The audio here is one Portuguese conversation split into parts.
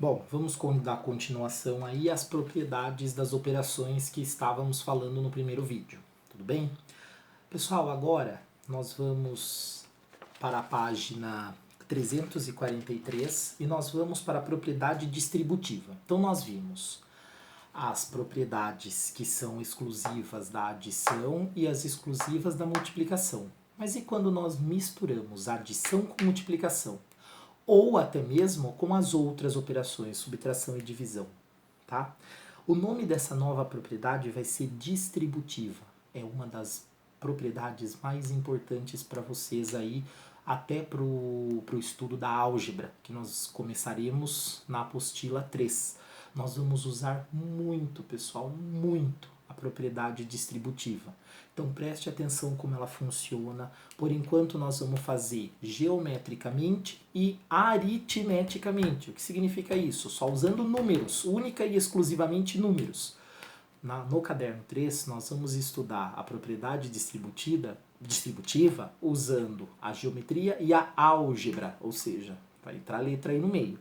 Bom, vamos dar continuação aí às propriedades das operações que estávamos falando no primeiro vídeo, tudo bem? Pessoal, agora nós vamos para a página 343 e nós vamos para a propriedade distributiva. Então nós vimos as propriedades que são exclusivas da adição e as exclusivas da multiplicação. Mas e quando nós misturamos adição com multiplicação? Ou até mesmo com as outras operações, subtração e divisão, tá? O nome dessa nova propriedade vai ser distributiva. É uma das propriedades mais importantes para vocês aí, até para o estudo da álgebra, que nós começaremos na apostila 3. Nós vamos usar muito, pessoal, muito a propriedade distributiva. Então preste atenção como ela funciona. Por enquanto nós vamos fazer geometricamente e aritmeticamente. O que significa isso? Só usando números, única e exclusivamente números. No caderno 3 nós vamos estudar a propriedade distributiva usando a geometria e a álgebra, ou seja, vai entrar a letra aí no meio.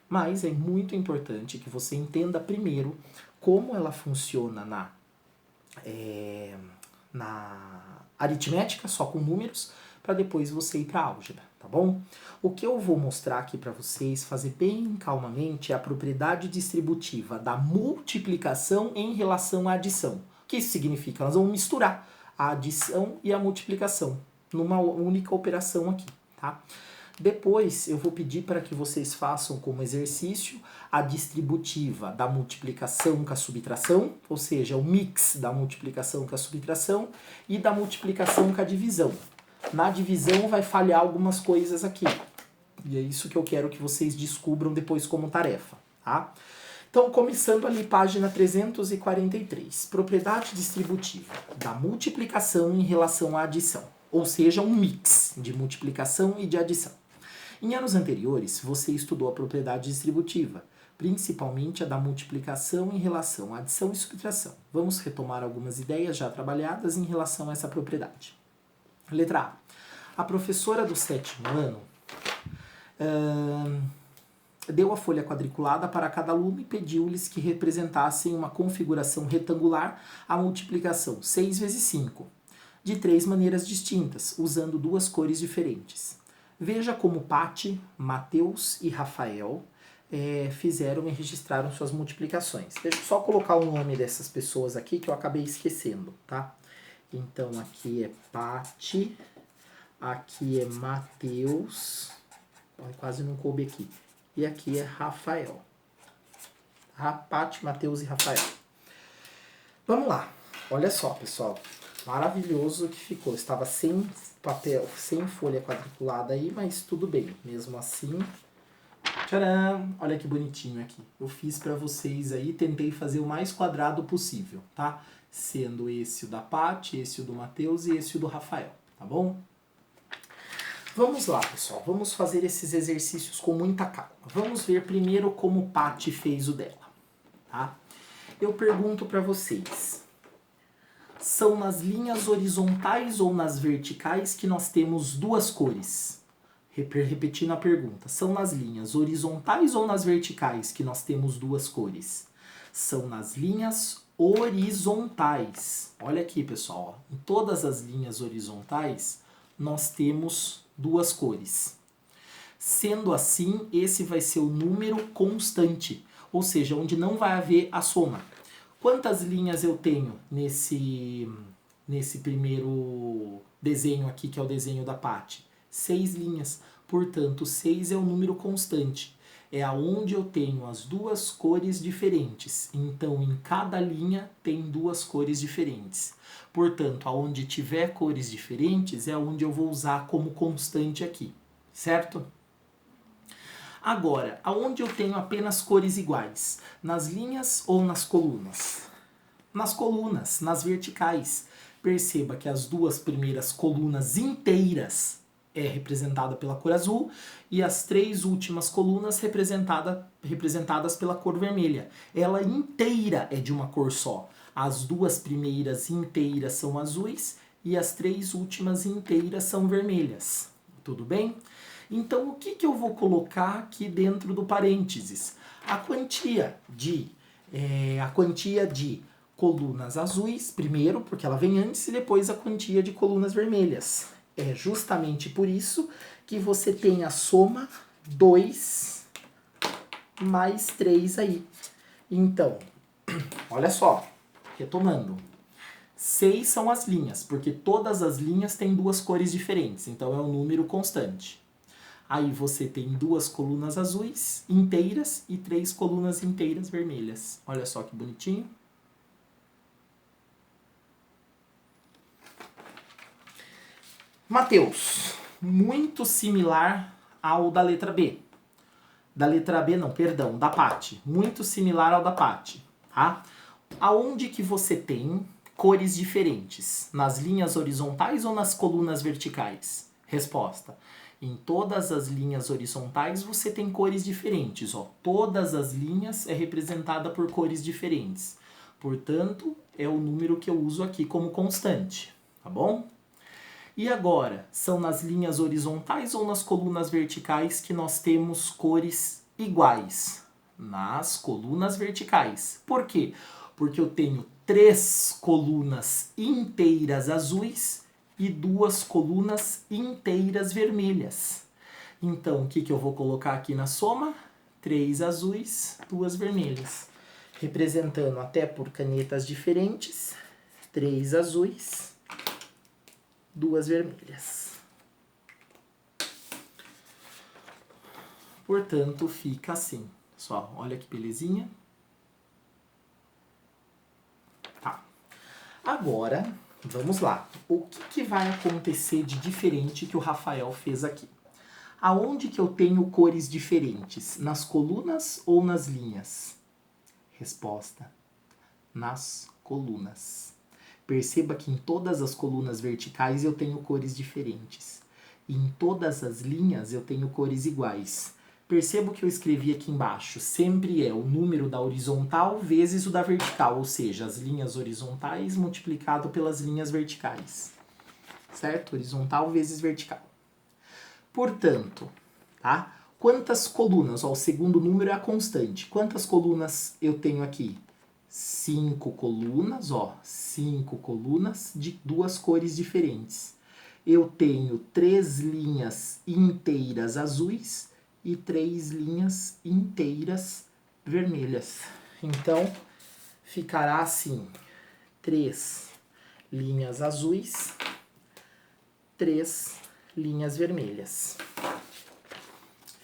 Mas é muito importante que você entenda primeiro como ela funciona na aritmética, só com números, para depois você ir para a álgebra, tá bom? O que eu vou mostrar aqui para vocês, fazer bem calmamente, é a propriedade distributiva da multiplicação em relação à adição. O que isso significa? Nós vamos misturar a adição e a multiplicação numa única operação aqui, tá? Depois eu vou pedir para que vocês façam como exercício a distributiva da multiplicação com a subtração, ou seja, o mix da multiplicação com a subtração e da multiplicação com a divisão. Na divisão vai falhar algumas coisas aqui, e é isso que eu quero que vocês descubram depois como tarefa, tá? Então, começando ali, página 343, propriedade distributiva da multiplicação em relação à adição, ou seja, um mix de multiplicação e de adição. Em anos anteriores, você estudou a propriedade distributiva, principalmente a da multiplicação em relação à adição e subtração. Vamos retomar algumas ideias já trabalhadas em relação a essa propriedade. Letra A. A professora do 7º ano deu a folha quadriculada para cada aluno e pediu-lhes que representassem uma configuração retangular a multiplicação 6 vezes 5, de 3 maneiras distintas, usando 2 cores diferentes. Veja como Pati, Mateus e Rafael fizeram e registraram suas multiplicações. Deixa eu só colocar o nome dessas pessoas aqui que eu acabei esquecendo, tá? Então aqui é Pati, aqui é Mateus, quase não coube aqui, e aqui é Rafael. Pati, Mateus e Rafael. Vamos lá, olha só, pessoal. Maravilhoso que ficou. Estava sem papel, sem folha quadriculada aí, mas tudo bem. Mesmo assim, tcharam! Olha que bonitinho aqui. Eu fiz para vocês aí, tentei fazer o mais quadrado possível, tá? Sendo esse o da Paty, esse o do Mateus e esse o do Rafael, tá bom? Vamos lá, pessoal. Vamos fazer esses exercícios com muita calma. Vamos ver primeiro como Paty fez o dela, tá? Eu pergunto para vocês. São nas linhas horizontais ou nas verticais que nós temos 2 cores? Repetindo a pergunta. São nas linhas horizontais ou nas verticais que nós temos 2 cores? São nas linhas horizontais. Olha aqui, pessoal. Em todas as linhas horizontais, nós temos 2 cores. Sendo assim, esse vai ser o número constante, ou seja, onde não vai haver a soma. Quantas linhas eu tenho nesse primeiro desenho aqui, que é o desenho da Paty? 6 linhas. Portanto, 6 é o número constante. É aonde eu tenho as 2 cores diferentes. Então, em cada linha tem 2 cores diferentes. Portanto, aonde tiver cores diferentes é onde eu vou usar como constante aqui. Certo? Agora, aonde eu tenho apenas cores iguais? Nas linhas ou nas colunas? Nas colunas, nas verticais. Perceba que as 2 primeiras colunas inteiras é representada pela cor azul e as 3 últimas colunas representadas pela cor vermelha. Ela inteira é de uma cor só. As 2 primeiras inteiras são azuis e as 3 últimas inteiras são vermelhas. Tudo bem? Então, o que, que eu vou colocar aqui dentro do parênteses? A quantia de colunas azuis, primeiro, porque ela vem antes, e depois a quantia de colunas vermelhas. É justamente por isso que você tem a soma 2 mais 3 aí. Então, olha só, retomando. 6 são as linhas, porque todas as linhas têm duas cores diferentes, então é um número constante. Aí você tem 2 colunas azuis inteiras e 3 colunas inteiras vermelhas. Olha só que bonitinho. Mateus, muito similar ao da letra B. Da letra B não, perdão, da Paty. Muito similar ao da Paty, tá? Aonde que você tem cores diferentes? Nas linhas horizontais ou nas colunas verticais? Resposta. Em todas as linhas horizontais você tem cores diferentes, ó. Todas as linhas é representada por cores diferentes. Portanto, é o número que eu uso aqui como constante, tá bom? E agora, são nas linhas horizontais ou nas colunas verticais que nós temos cores iguais? Nas colunas verticais. Por quê? Porque eu tenho 3 colunas inteiras azuis e 2 colunas inteiras vermelhas. Então, o que eu vou colocar aqui na soma? 3 azuis, 2 vermelhas. Representando até por canetas diferentes, 3 azuis, 2 vermelhas. Portanto, fica assim. Pessoal, olha que belezinha. Tá. Agora, vamos lá. O que vai acontecer de diferente que o Rafael fez aqui? Aonde que eu tenho cores diferentes? Nas colunas ou nas linhas? Resposta: nas colunas. Perceba que em todas as colunas verticais eu tenho cores diferentes. E em todas as linhas eu tenho cores iguais. Perceba o que eu escrevi aqui embaixo. Sempre é o número da horizontal vezes o da vertical, ou seja, as linhas horizontais multiplicado pelas linhas verticais. Certo? Horizontal vezes vertical. Portanto, tá? Quantas colunas? Ó, o segundo número é a constante. Quantas colunas eu tenho aqui? 5 colunas, ó, 5 colunas de 2 cores diferentes. Eu tenho 3 linhas inteiras azuis e 3 linhas inteiras vermelhas. Então, ficará assim: 3 linhas azuis, 3 linhas vermelhas.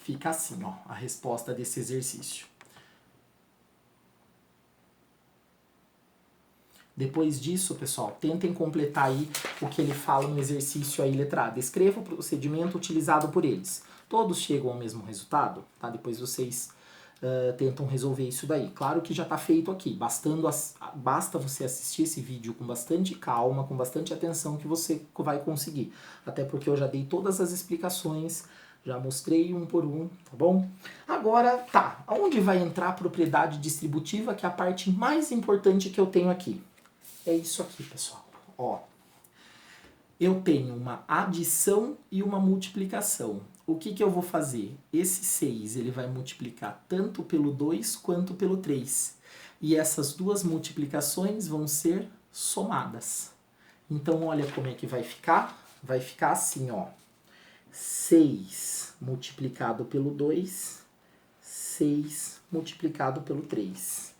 Fica assim, ó, a resposta desse exercício. Depois disso, pessoal, tentem completar aí o que ele fala no exercício aí letrado. Escreva o procedimento utilizado por eles. Todos chegam ao mesmo resultado, tá? Depois vocês tentam resolver isso daí. Claro que já está feito aqui. Basta você assistir esse vídeo com bastante calma, com bastante atenção que você vai conseguir. Até porque eu já dei todas as explicações, já mostrei um por um, tá bom? Agora, tá. Onde vai entrar a propriedade distributiva, que é a parte mais importante que eu tenho aqui? É isso aqui, pessoal. Ó, eu tenho uma adição e uma multiplicação. O que eu vou fazer? Esse 6 ele vai multiplicar tanto pelo 2 quanto pelo 3. E essas duas multiplicações vão ser somadas. Então, olha como é que vai ficar. Vai ficar assim, ó. 6 multiplicado pelo 2, 6 multiplicado pelo 3.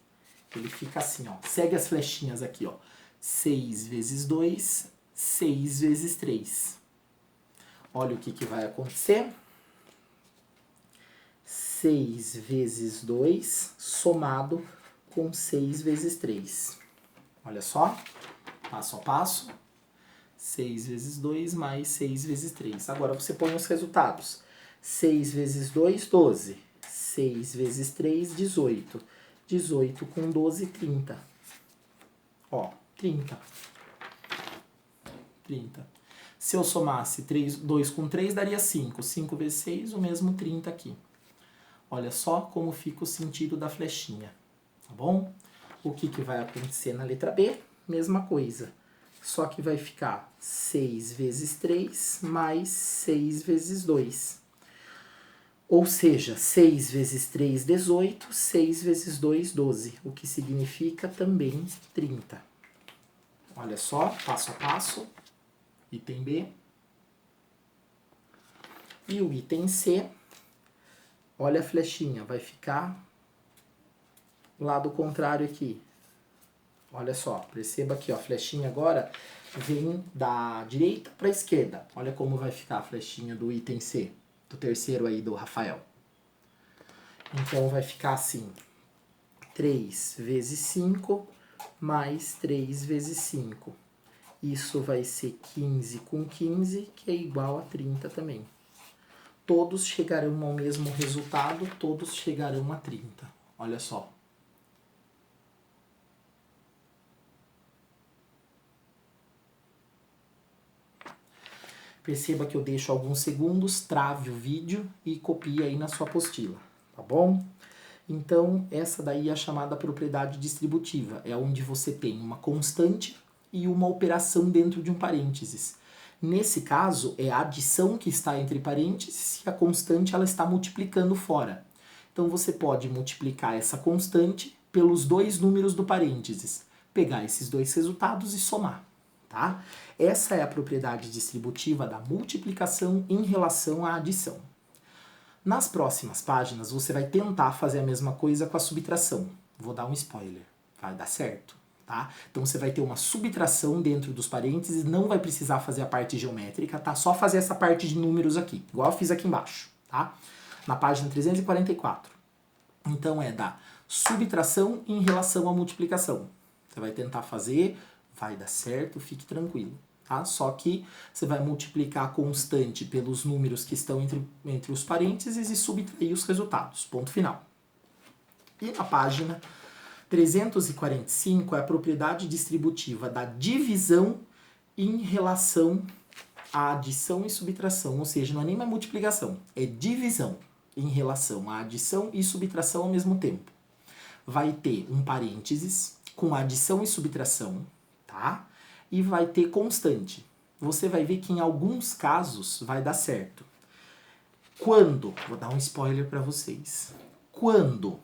Ele fica assim, ó. Segue as flechinhas aqui, ó. 6 vezes 2, 6 vezes 3. Olha o que vai acontecer. 6 vezes 2 somado com 6 vezes 3. Olha só, passo a passo. 6 vezes 2 mais 6 vezes 3. Agora você põe os resultados. 6 vezes 2, 12. 6 vezes 3, 18. 18 com 12, 30. Ó, 30. 30. Se eu somasse 2 com 3, daria 5. 5 vezes 6, o mesmo 30 aqui. Olha só como fica o sentido da flechinha. Tá bom? O que vai acontecer na letra B? Mesma coisa. Só que vai ficar 6 vezes 3 mais 6 vezes 2. Ou seja, 6 vezes 3, 18, 6 vezes 2, 12, o que significa também 30. Olha só, passo a passo, item B. E o item C, olha a flechinha, vai ficar lado contrário aqui. Olha só, perceba aqui, ó, a flechinha agora vem da direita para a esquerda. Olha como vai ficar a flechinha do item C, do terceiro aí do Rafael. Então vai ficar assim, 3 vezes 5 mais 3 vezes 5. Isso vai ser 15 com 15, que é igual a 30 também. Todos chegarão ao mesmo resultado, todos chegarão a 30. Olha só. Perceba que eu deixo alguns segundos, trave o vídeo e copie aí na sua apostila, tá bom? Então, essa daí é a chamada propriedade distributiva, é onde você tem uma constante e uma operação dentro de um parênteses. Nesse caso, é a adição que está entre parênteses e a constante ela está multiplicando fora. Então, você pode multiplicar essa constante pelos dois números do parênteses, pegar esses dois resultados e somar. Tá? Essa é a propriedade distributiva da multiplicação em relação à adição. Nas próximas páginas, você vai tentar fazer a mesma coisa com a subtração. Vou dar um spoiler, vai dar certo. Tá? Então você vai ter uma subtração dentro dos parênteses, não vai precisar fazer a parte geométrica, tá? Só fazer essa parte de números aqui, igual eu fiz aqui embaixo, tá? Na página 344. Então é da subtração em relação à multiplicação. Você vai tentar fazer, vai dar certo, fique tranquilo, tá? Só que você vai multiplicar a constante pelos números que estão entre os parênteses e subtrair os resultados, ponto final. E na página 345 é a propriedade distributiva da divisão em relação à adição e subtração, ou seja, não é nem uma multiplicação, é divisão em relação à adição e subtração ao mesmo tempo. Vai ter um parênteses com adição e subtração, tá? E vai ter constante. Você vai ver que em alguns casos vai dar certo. Quando, vou dar um spoiler para vocês, quando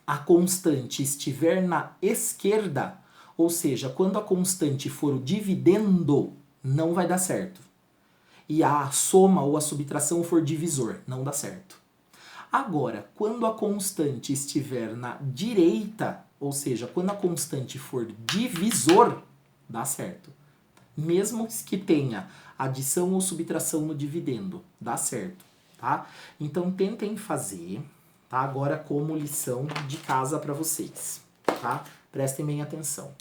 a constante estiver na esquerda, ou seja, quando a constante for o dividendo, não vai dar certo. E a soma ou a subtração for divisor, não dá certo. Agora, quando a constante estiver na direita, ou seja, quando a constante for divisor, dá certo. Mesmo que tenha adição ou subtração no dividendo, dá certo, tá? Então tentem fazer, tá? Agora como lição de casa para vocês, tá? Prestem bem atenção.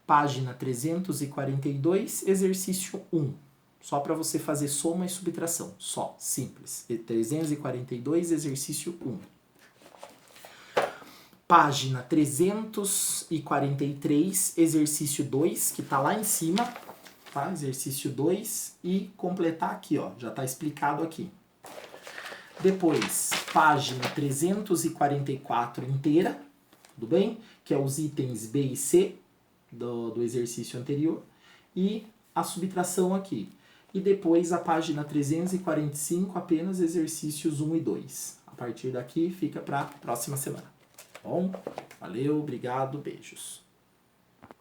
Página 342, exercício 1. Só para você fazer soma e subtração, só, simples. 342, exercício 1. Página 343, exercício 2, que está lá em cima, tá? Exercício 2, e completar aqui, ó, já está explicado aqui. Depois, página 344 inteira, tudo bem? Que é os itens B e C do exercício anterior, e a subtração aqui. E depois a página 345, apenas exercícios 1 e 2. A partir daqui fica para a próxima semana. Bom, valeu, obrigado, beijos.